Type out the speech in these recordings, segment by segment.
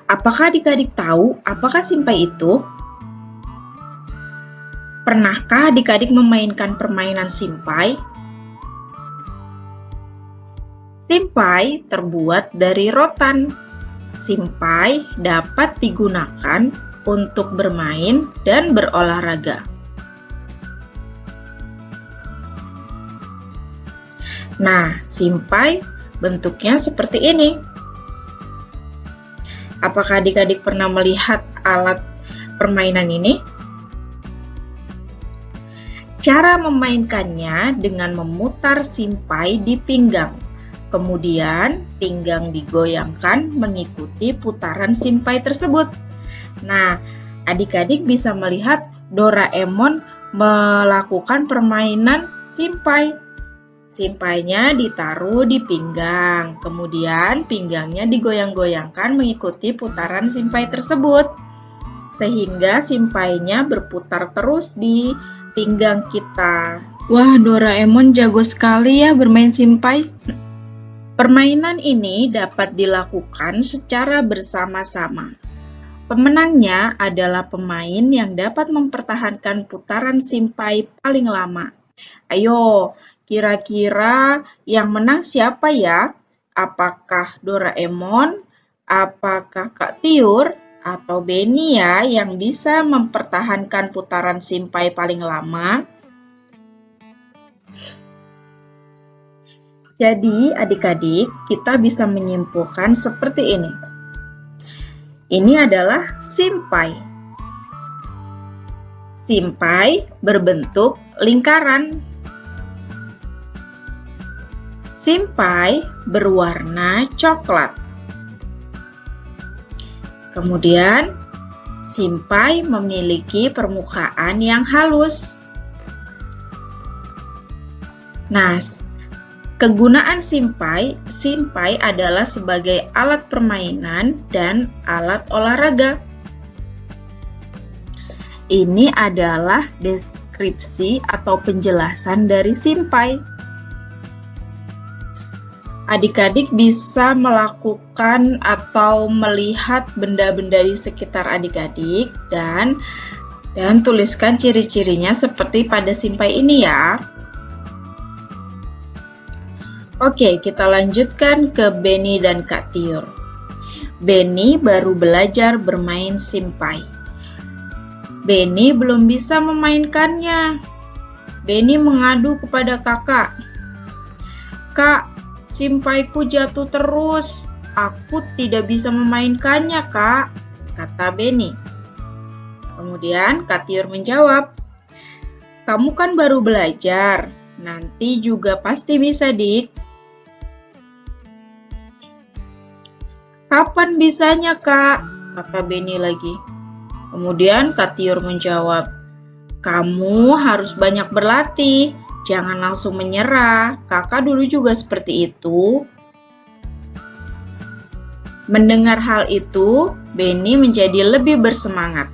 Apakah adik-adik tahu apakah simpai itu? Pernahkah adik-adik memainkan permainan simpai? Simpai terbuat dari rotan. Simpai dapat digunakan untuk bermain dan berolahraga. Nah, simpai bentuknya seperti ini. Apakah adik-adik pernah melihat alat permainan ini? Cara memainkannya dengan memutar simpai di pinggang. Kemudian, pinggang digoyangkan mengikuti putaran simpai tersebut. Nah, adik-adik bisa melihat Doraemon melakukan permainan simpai. Simpainya ditaruh di pinggang, kemudian pinggangnya digoyang-goyangkan mengikuti putaran simpai tersebut. Sehingga simpainya berputar terus di pinggang kita. Wah, Doraemon jago sekali ya bermain simpai. Permainan ini dapat dilakukan secara bersama-sama. Pemenangnya adalah pemain yang dapat mempertahankan putaran simpai paling lama. Ayo, kira-kira yang menang siapa ya? Apakah Doraemon, apakah Kak Tiur, atau Benny ya yang bisa mempertahankan putaran simpai paling lama? Jadi, adik-adik, kita bisa menyimpulkan seperti ini. Ini adalah simpai. Simpai berbentuk lingkaran. Simpai berwarna coklat. Kemudian, simpai memiliki permukaan yang halus. Nah, kegunaan simpai adalah sebagai alat permainan dan alat olahraga. Ini adalah deskripsi atau penjelasan dari simpai. Adik-adik bisa melakukan atau melihat benda-benda di sekitar adik-adik dan tuliskan ciri-cirinya seperti pada simpai ini ya. Oke, kita lanjutkan ke Benny dan Kak Tiur. Benny baru belajar bermain simpai. Benny belum bisa memainkannya. Benny mengadu kepada kakak. Kak, simpaiku jatuh terus. Aku tidak bisa memainkannya, Kak, kata Benny. Kemudian Kak Tiur menjawab, kamu kan baru belajar. Nanti juga pasti bisa, Dik. Kapan bisanya, Kak? Kata Benny lagi. Kemudian Kak Tiur menjawab, kamu harus banyak berlatih, jangan langsung menyerah. Kakak dulu juga seperti itu. Mendengar hal itu, Benny menjadi lebih bersemangat.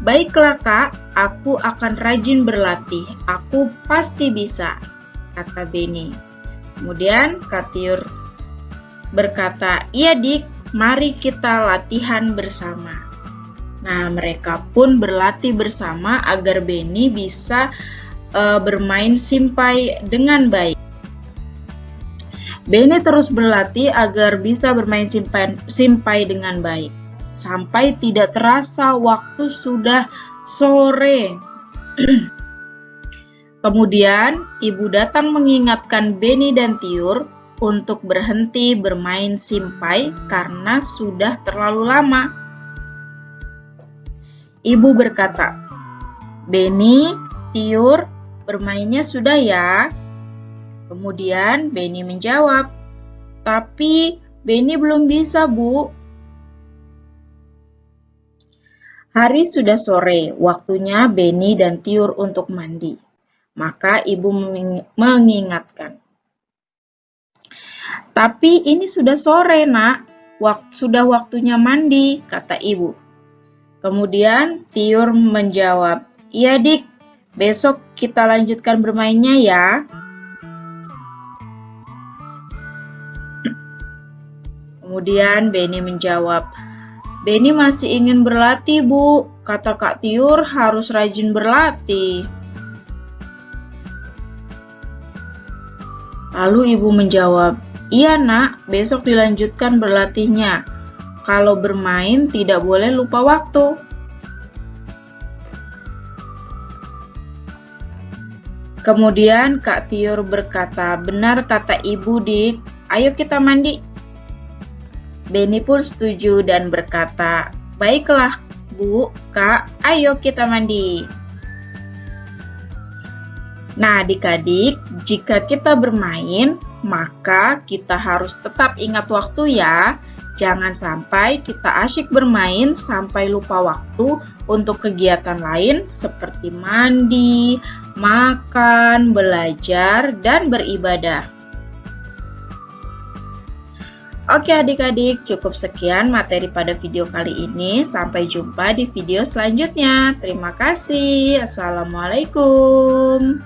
Baiklah Kak, aku akan rajin berlatih. Aku pasti bisa, kata Benny. Kemudian Kak Tiur berkata, iya Dik, mari kita latihan bersama. Nah, mereka pun berlatih bersama agar Benny bisa bermain simpai dengan baik. Benny terus berlatih agar bisa bermain simpai dengan baik. Sampai tidak terasa waktu sudah sore. Kemudian, ibu datang mengingatkan Benny dan Tiur untuk berhenti bermain simpai karena sudah terlalu lama. Ibu berkata, Benny, Tiur, bermainnya sudah ya. Kemudian Benny menjawab, tapi Benny belum bisa, Bu. Hari sudah sore, waktunya Benny dan Tiur untuk mandi. Maka ibu mengingatkan, tapi ini sudah sore, Nak. Sudah waktunya mandi, kata ibu. Kemudian Tiur menjawab, iya Dik, besok kita lanjutkan bermainnya ya. Kemudian Benny menjawab, "Benny masih ingin berlatih, Bu. Kata Kak Tiur harus rajin berlatih." Lalu ibu menjawab, "Iya nak, besok dilanjutkan berlatihnya. Kalau bermain tidak boleh lupa waktu." Kemudian Kak Tiur berkata, "Benar kata ibu, Dik. Ayo kita mandi." Benny pun setuju dan berkata, "Baiklah, Bu, Kak, ayo kita mandi." Nah, adik-adik, jika kita bermain, maka kita harus tetap ingat waktu ya. Jangan sampai kita asyik bermain sampai lupa waktu untuk kegiatan lain seperti mandi, makan, belajar, dan beribadah. Oke adik-adik, cukup sekian materi pada video kali ini. Sampai jumpa di video selanjutnya. Terima kasih. Assalamualaikum.